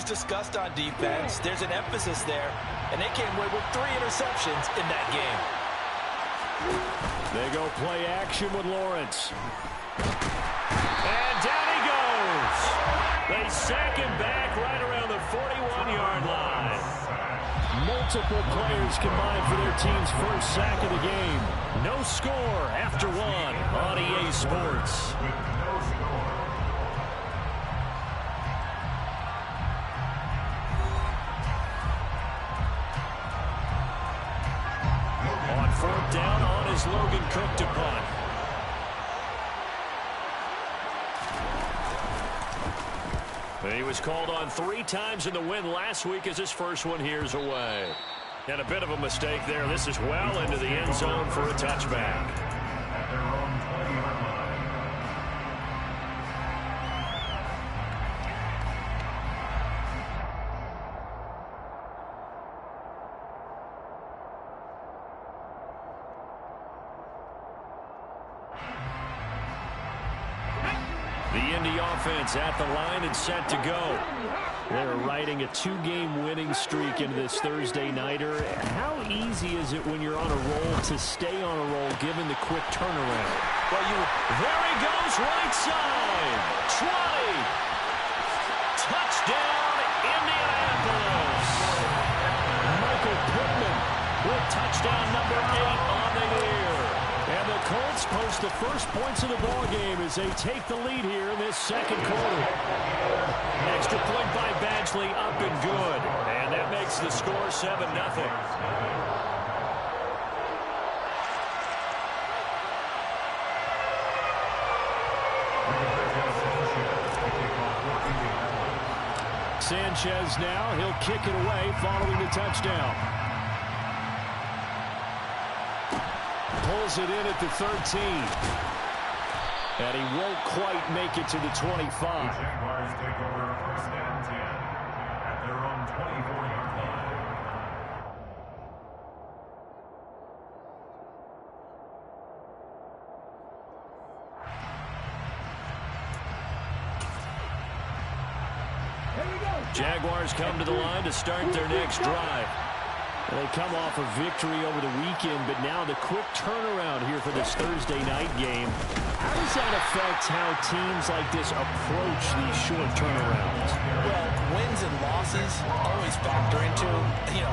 was discussed on defense. There's an emphasis there, and they came away with 3 interceptions in that game. They go play action with Lawrence. And down he goes. They sack him back right around the 41-yard line. Multiple players combined for their team's first sack of the game. No score after 1 on EA Sports. On 4th down, on is Logan Cook to punt. He was called on 3 times in the win last week as his first one here's away. And a bit of a mistake there. This is well into the end zone for a touchback. The Indy offense at the line and set to go. They're riding a 2-game winning streak into this Thursday nighter. How easy is it when you're on a roll to stay on a roll given the quick turnaround? Well, there he goes, right side. 20. Touchdown, Indianapolis. Michael Pittman with touchdown number 8 on the year. And the Colts post the first points of the ball game as they take the lead here in this second quarter. Extra point by Badgley, up and good. And that makes the score 7-0. Sanchez now, he'll kick it away following the touchdown. Pulls it in at the 13. And he won't quite make it to the 25. The Jaguars take over 1st and 10 at their own 24-yard line. Jaguars come to the line to start their next drive. They come off a victory over the weekend, but now the quick turnaround here for this Thursday night game. How does that affect how teams like this approach these short turnarounds? Well, wins and losses always factor into,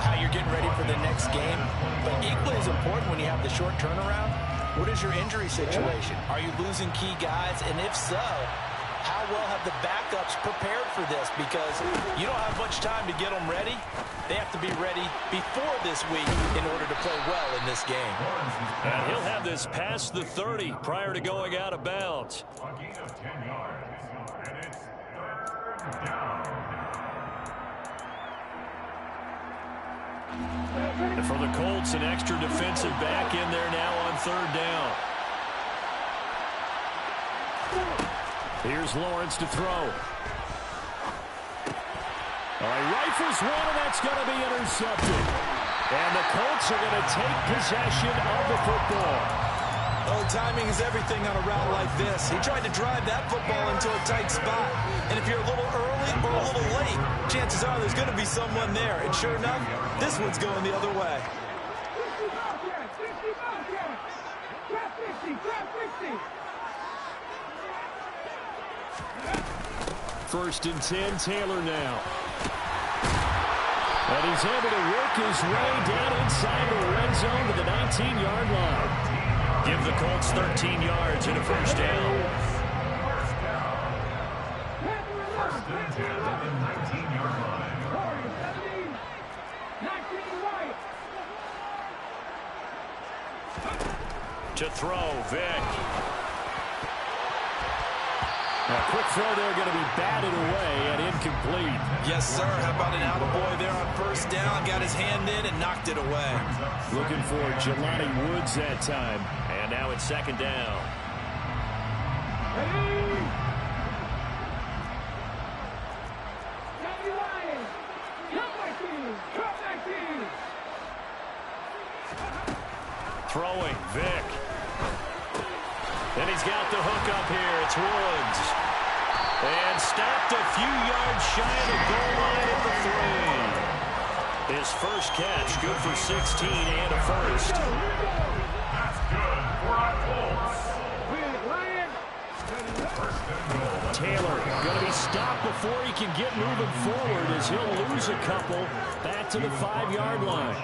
how you're getting ready for the next game. But equally as important when you have the short turnaround, what is your injury situation? Are you losing key guys? And if so, how well have the backups prepared for this? Because you don't have much time to get them ready. They have to be ready before this week in order to play well in this game. And he'll have this past the 30 prior to going out of bounds. A gain of 10 yards, and it's 3rd down. And for the Colts, an extra defensive back in there now on 3rd down. Here's Lawrence to throw. All right, rifles one, and that's going to be intercepted. And the Colts are going to take possession of the football. Oh, timing is everything on a route like this. He tried to drive that football into a tight spot. And if you're a little early or a little late, chances are there's going to be someone there. And sure enough, this one's going the other way. 1st and 10, Taylor now. And he's able to work his way down inside the red zone to the 19-yard line. Give the Colts 13 yards and a 1st down. 1st and 10 at the 19-yard line. To throw, Vick. A quick throw there, going to be batted away and incomplete. Yes, sir. How about an attaboy there on 1st down? Got his hand in and knocked it away. Looking for Jelani Woods that time. And now it's 2nd down. Throwing, Vick. And he's got the hook up here. It's Woods. And stopped a few yards shy of the goal line his first catch, good for 16 and a first. That's good for a Colts. Taylor going to be stopped before he can get moving forward as he'll lose a couple back to the 5-yard line.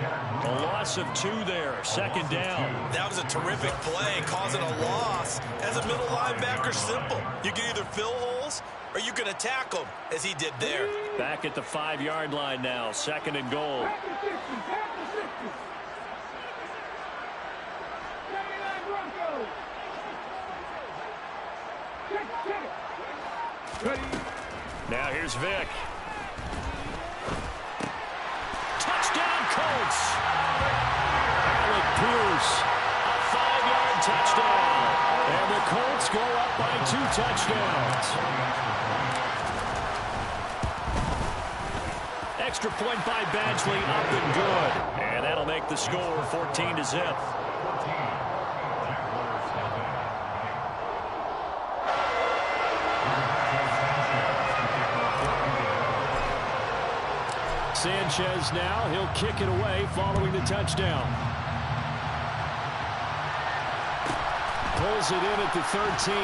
A loss of 2 there, second down. That was a terrific play, causing a loss. As a middle linebacker, simple. You can either fill holes or you can attack them, as he did there. Back at the 5-yard line now, second and goal. Now here's Vic. Touchdown Colts. Alec Pierce, a 5-yard touchdown. And the Colts go up by 2 touchdowns. Extra point by Badgley, up and good. And that'll make the score 14-0. Sanchez now, he'll kick it away following the touchdown. Pulls it in at the 13.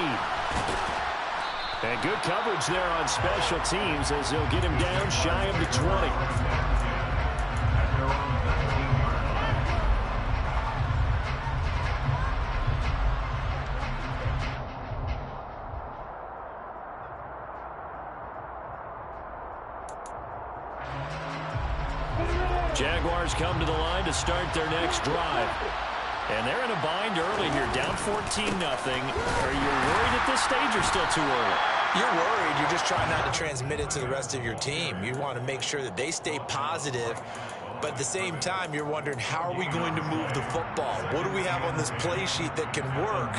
And good coverage there on special teams as they'll get him down shy of the 20. Jaguars come to the line to start their next drive. And they're in a bind early here, down 14-0. Are you worried at this stage or still too early? You're worried. You're just trying not to transmit it to the rest of your team. You want to make sure that they stay positive. But at the same time, you're wondering, how are we going to move the football? What do we have on this play sheet that can work?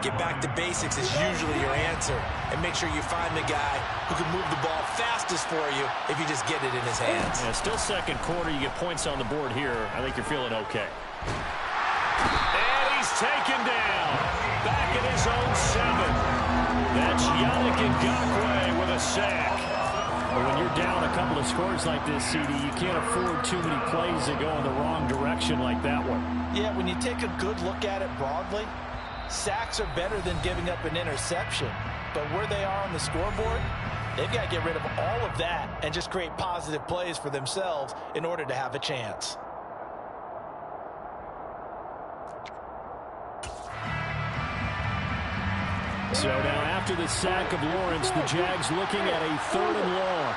Get back to basics is usually your answer. And make sure you find the guy who can move the ball fastest for you if you just get it in his hands. Yeah, still second quarter. You get points on the board here. I think you're feeling okay. And he's taken down. Back at his own 7. That's Yannick Ngakoue with a sack. When you're down a couple of scores like this, CD, you can't afford too many plays that go in the wrong direction like that one. Yeah, when you take a good look at it broadly, sacks are better than giving up an interception. But where they are on the scoreboard, they've got to get rid of all of that and just create positive plays for themselves in order to have a chance. So now after the sack of Lawrence, the Jags looking at a 3rd and long.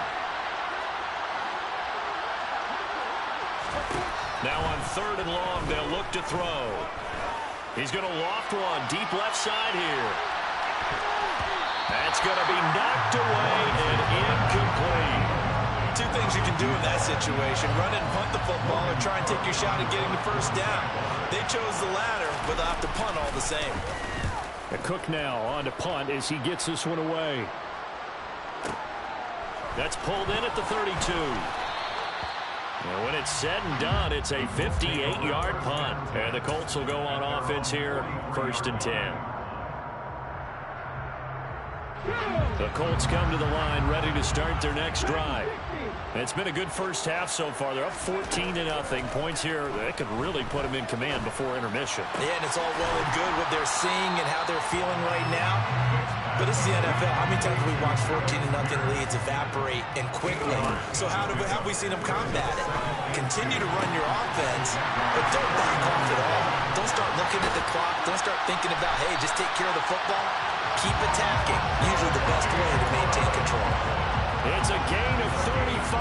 Now on 3rd and long, they'll look to throw. He's going to loft one deep left side here. That's going to be knocked away and incomplete. 2 things you can do in that situation: run and punt the football, or try and take your shot at getting the first down. They chose the latter, but they'll have to punt all the same. A Cook now on to punt as he gets this one away. That's pulled in at the 32. And when it's said and done, it's a 58-yard punt. And the Colts will go on offense here, 1st and 10. The Colts come to the line ready to start their next drive. It's been a good first half so far. They're up 14-0. Points here, that could really put them in command before intermission. Yeah, and it's all well and good what they're seeing and how they're feeling right now. But it's the NFL. How many times have we watched 14-0 leads evaporate and quickly? So how have we seen them combat it? Continue to run your offense, but don't back off at all. Don't start looking at the clock. Don't start thinking about, hey, just take care of the football. Keep attacking. Usually the best way to maintain control. It's a gain of 35.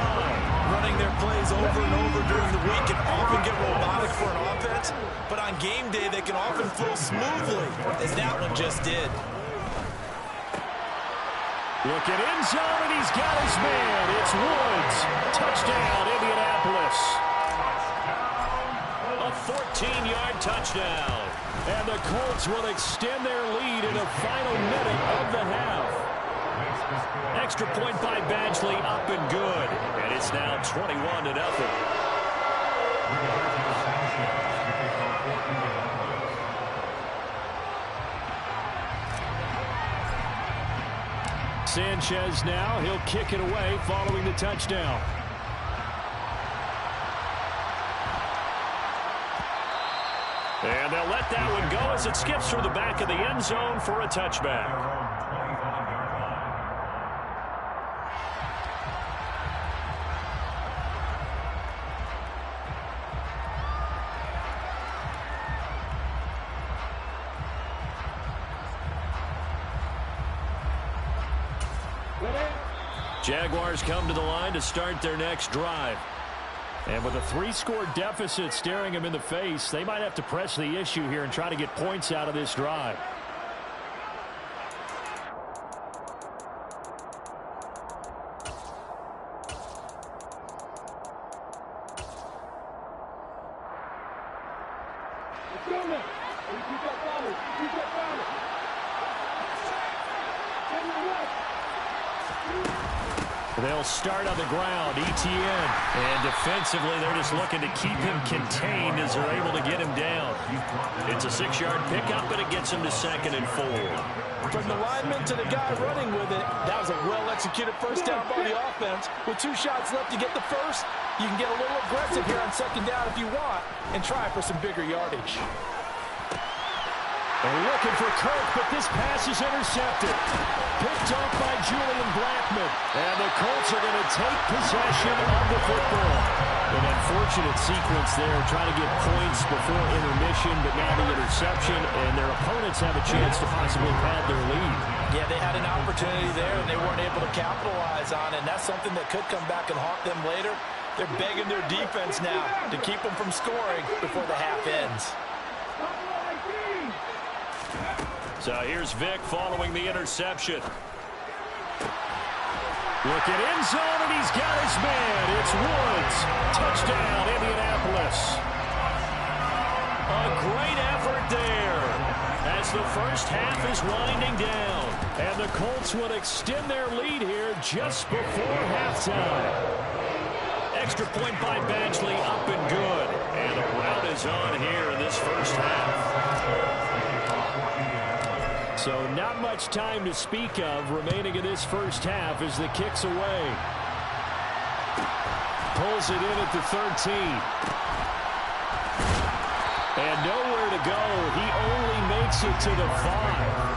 Running their plays over and over during the week can often get robotic for an offense, but on game day they can often flow smoothly, as that one just did. Looking end zone, and he's got his man. It's Woods. Touchdown, Indianapolis. A 14-yard touchdown. And the Colts will extend their lead in the final minute of the half. Extra point by Badgley, up and good. And it's now 21-0. Sanchez now, he'll kick it away following the touchdown. And they'll let that one go as it skips through the back of the end zone for a touchback. Jaguars come to the line to start their next drive. And with a 3-score deficit staring them in the face, they might have to press the issue here and try to get points out of this drive. They'll start on the ground, Etienne. And defensively, they're just looking to keep him contained as they're able to get him down. It's a 6-yard pickup, and it gets him to 2nd and 4. From the lineman to the guy running with it, that was a well-executed first down by the offense. With 2 shots left to get the first, you can get a little aggressive here on 2nd down if you want and try for some bigger yardage. They're looking for Kirk, but this pass is intercepted. Picked off by Julian Blackmon. And the Colts are going to take possession of the football. An unfortunate sequence there, trying to get points before intermission, but now the interception, and their opponents have a chance to possibly pad their lead. Yeah, they had an opportunity there, and they weren't able to capitalize on it, and that's something that could come back and haunt them later. They're begging their defense now to keep them from scoring before the half ends. So here's Vic following the interception. Looking end zone, and he's got his man. It's Woods. Touchdown, Indianapolis. A great effort there as the first half is winding down. And the Colts would extend their lead here just before halftime. Extra point by Badgley, up and good. And a rout is on here in this first half. So not much time to speak of remaining in this first half as the kick's away. Pulls it in at the 13. And nowhere to go. He only makes it to the 5.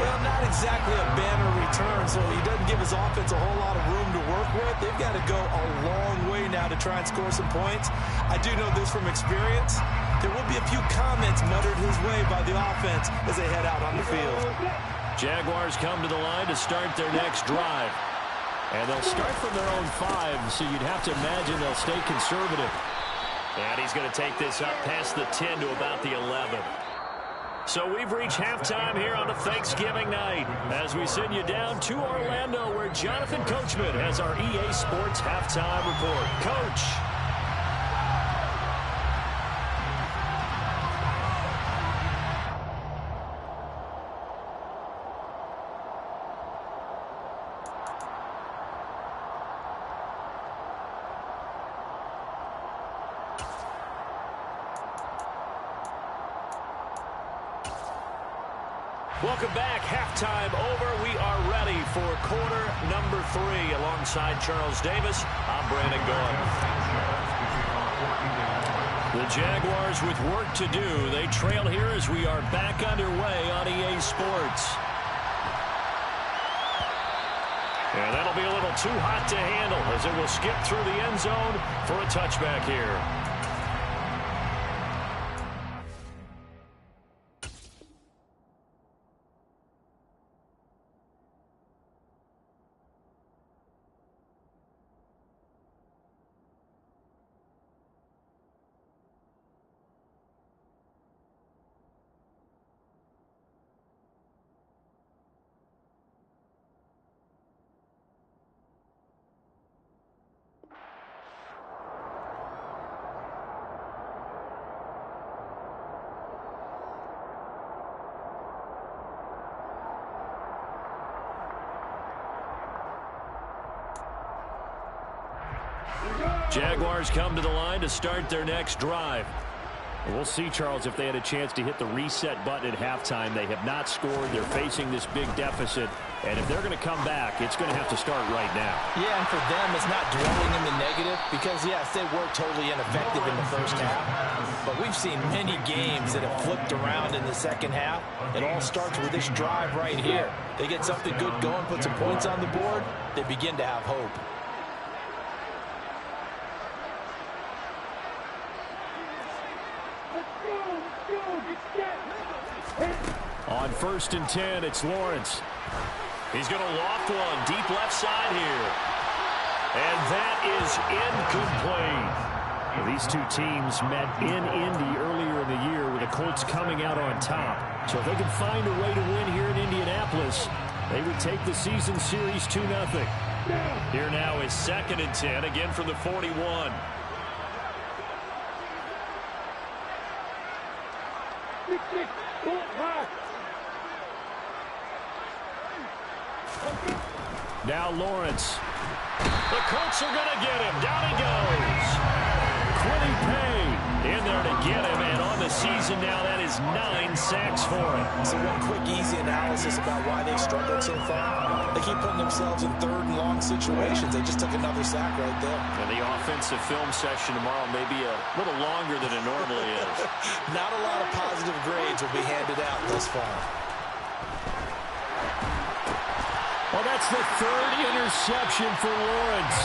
Well, not exactly a banner return, so he doesn't give his offense a whole lot of room to work with. They've got to go a long way now to try and score some points. I do know this from experience. There will be a few comments muttered his way by the offense as they head out on the field. Jaguars come to the line to start their next drive. And they'll start from their own 5, so you'd have to imagine they'll stay conservative. And he's going to take this up past the 10 to about the 11. So we've reached halftime here on a Thanksgiving night as we send you down to Orlando where Jonathan Coachman has our EA Sports halftime report. Coach. Welcome back. Halftime over. We are ready for quarter number 3 alongside Charles Davis. I'm Brandon Gaudin. The Jaguars with work to do. They trail here as we are back underway on EA Sports. And that'll be a little too hot to handle as it will skip through the end zone for a touchback here. Jaguars come to the line to start their next drive. We'll see, Charles, if they had a chance to hit the reset button at halftime. They have not scored. They're facing this big deficit. And if they're going to come back, it's going to have to start right now. Yeah, and for them, it's not dwelling in the negative because, yes, they were totally ineffective in the first half. But we've seen many games that have flipped around in the second half. It all starts with this drive right here. They get something good going, put some points on the board, they begin to have hope. On 1st and 10, it's Lawrence. He's going to loft one deep left side here. And that is incomplete. Well, these two teams met in Indy earlier in the year with the Colts coming out on top. So if they can find a way to win here in Indianapolis, they would take the season series 2-0. Here now is 2nd and 10, again from the 41. Now Lawrence. The Colts are going to get him. Down he goes. Quiddy Pay in there to get him. And on the season now, that is 9 sacks for him. So one quick, easy analysis about why they struggled so far. They keep putting themselves in 3rd and long situations. They just took another sack right there. And the offensive film session tomorrow may be a little longer than it normally is. Not a lot of positive grades will be handed out thus far. Well, that's the 3rd interception for Lawrence.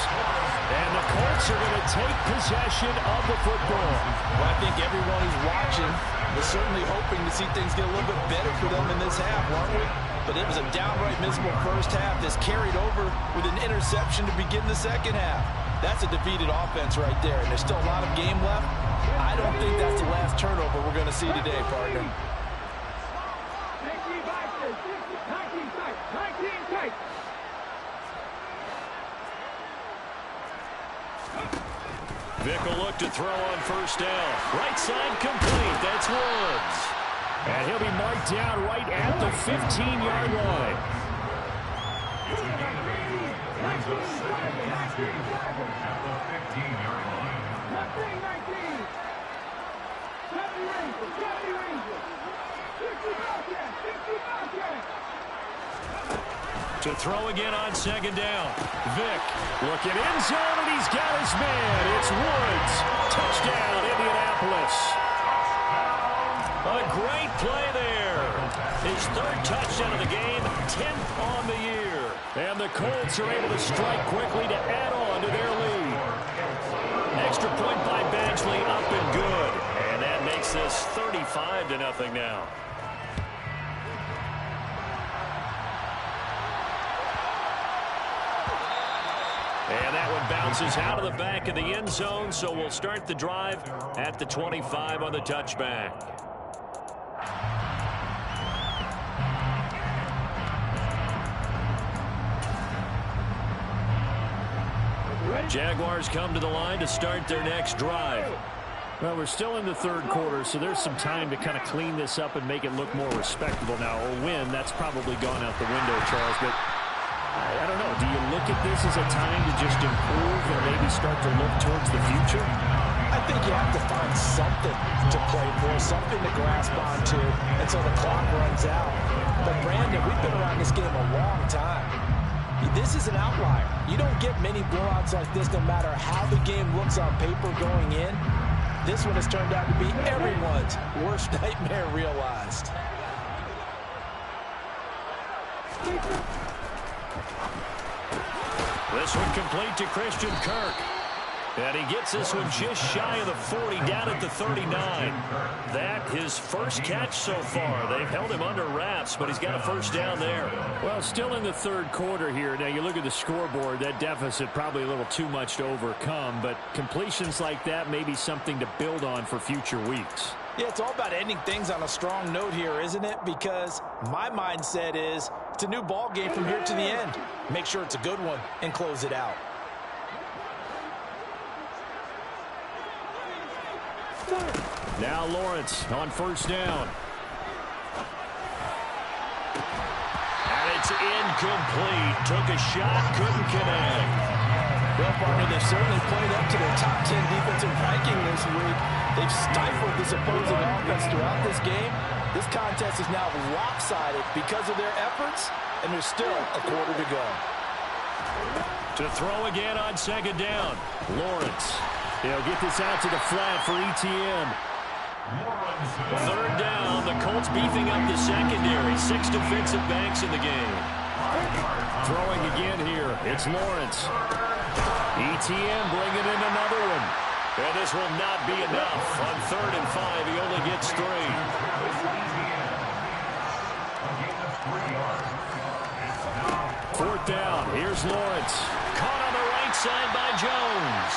And the Colts are going to take possession of the football. Well, I think everyone who's watching was certainly hoping to see things get a little bit better for them in this half, weren't we? But it was a downright miserable first half that's carried over with an interception to begin the second half. That's a defeated offense right there, and there's still a lot of game left. I don't think that's the last turnover we're going to see today, partner. Vick will look to throw on 1st down. Right side complete. That's Woods. And he'll be marked down right at the 15-yard line. Brings up 2nd and 2 at the 15-yard line. To throw again on 2nd down. Vick looking end zone, and he's got his man. It's Woods. Touchdown, Indianapolis. A great play there. His 3rd touchdown of the game, 10th on the year. And the Colts are able to strike quickly to add on to their lead. Extra point by Badgley, up and good. And that makes this 35-0 now. And that one bounces out of the back of the end zone, so we'll start the drive at the 25 on the touchback. Jaguars come to the line to start their next drive. Well, we're still in the 3rd quarter, so there's some time to kind of clean this up and make it look more respectable now. Or win, that's probably gone out the window, Charles, but I don't know. Do you look at this as a time to just improve and maybe start to look towards the future? I think you have to find something to play for, something to grasp onto until the clock runs out. But, Brandon, we've been around this game a long time. This is an outlier. You don't get many blowouts like this no matter how the game looks on paper going in. This one has turned out to be everyone's worst nightmare realized. This one complete to Christian Kirk. And he gets this one just shy of the 40, down at the 39. That his first catch so far. They've held him under wraps, but he's got a 1st down there. Well, still in the 3rd quarter here. Now, you look at the scoreboard, that deficit probably a little too much to overcome, but completions like that may be something to build on for future weeks. Yeah, it's all about ending things on a strong note here, isn't it? Because my mindset is it's a new ball game from here to the end. Make sure it's a good one and close it out. Now Lawrence on 1st down. And it's incomplete. Took a shot, couldn't connect. Well, partner, they've certainly played up to their top 10 defensive ranking this week. They've stifled this opposing offense throughout this game. This contest is now lopsided because of their efforts and there's still a quarter to go. To throw again on second down. Lawrence. He'll get this out to the flat for ETN. Third down. The Colts beefing up the secondary. 6 defensive backs in the game. Throwing again here. It's Lawrence. ETN bringing in another one. And this will not be enough. On 3rd and 5, he only gets 3. Fourth down. Here's Lawrence. Caught on the right side by Jones.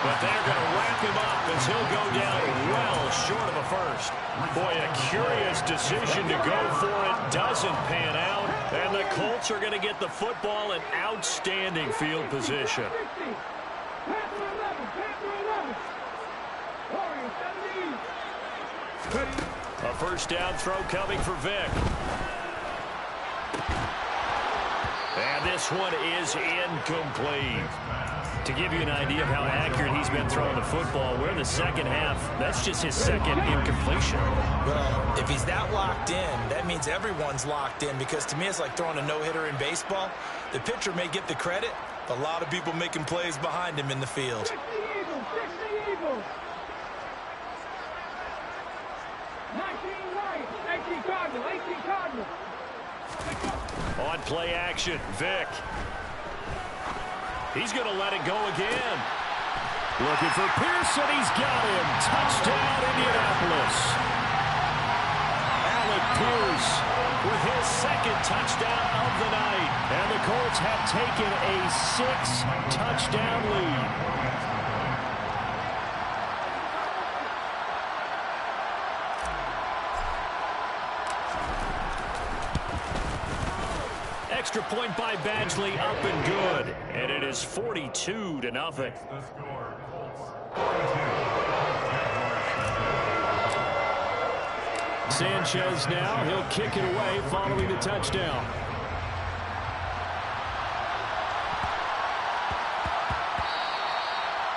But they're going to wrap him up as he'll go down well short of a first. Boy, a curious decision to go for it. Doesn't pan out. And the Colts are going to get the football in outstanding field position. A first down throw coming for Vick. And this one is incomplete. To give you an idea of how accurate he's been throwing the football, we're in the second half. That's just his second incompletion. Well, if he's that locked in, that means everyone's locked in, because to me it's like throwing a no-hitter in baseball. The pitcher may get the credit, but a lot of people making plays behind him in the field. 18 Cardinal. On play action, Vick. He's going to let it go again. Looking for Pearson. He's got him. Touchdown, Indianapolis. Alec Pierce with his second touchdown of the night. And the Colts have taken a 6-touchdown lead. Extra point by Badgley, up and good. And it is 42-0. Sanchez now, he'll kick it away following the touchdown.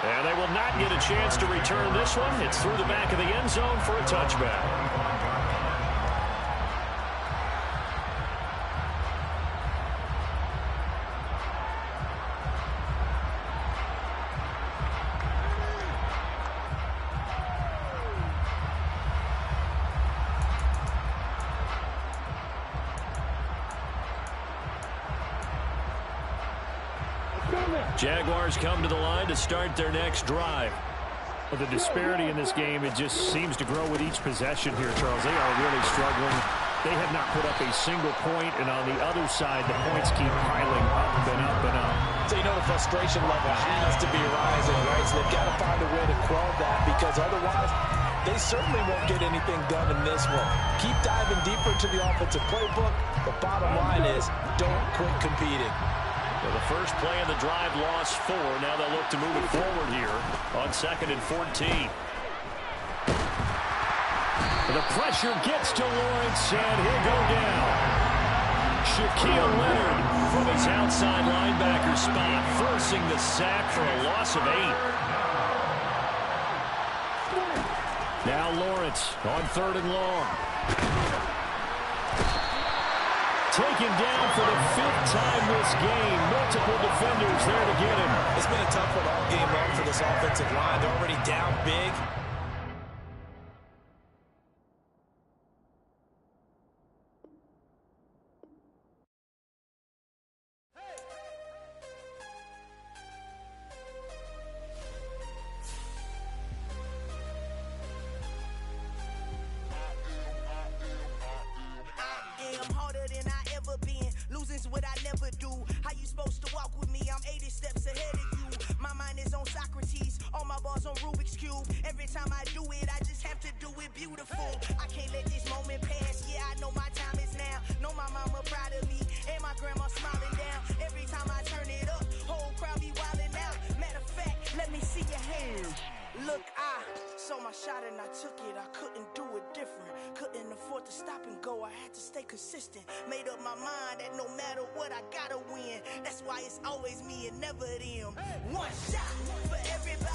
And they will not get a chance to return this one. It's through the back of the end zone for a touchback. Jaguars come to the line to start their next drive. Well, the disparity in this game, it just seems to grow with each possession here, Charles. They are really struggling. They have not put up a single point, and on the other side, the points keep piling up and up and up. So, you know, the frustration level has to be rising, right? So they've got to find a way to quell that, because otherwise they certainly won't get anything done in this one. Keep diving deeper into the offensive playbook. The bottom line is don't quit competing. Well, the first play of the drive lost 4. Now they'll look to move it forward here on 2nd and 14. The pressure gets to Lawrence, and he'll go down. Shaquille Leonard from his outside linebacker spot, forcing the sack for a loss of 8. Now Lawrence on 3rd and long. Taken down for the 5th time this game. Multiple defenders there to get him. It's been a tough one all game long for this offensive line. They're already down big. What I never do. How you supposed to walk with me? I'm 80 steps ahead of you. My mind is on Socrates, all my balls on Rubik's Cube. Every time I do it, I just have to do it beautiful. I can't let this moment pass. Yeah, I know my time is now. Know my mama proud of me, and my grandma smiling down. Every time I turn it up, whole crowd be wilding out. Matter of fact, let me see your hands. Look, I saw my shot and I took it. I couldn't do it different. Couldn't afford to stop and go. I had to stay consistent. Made up my mind that no matter what, I gotta win. That's why it's always me and never them. One shot for everybody.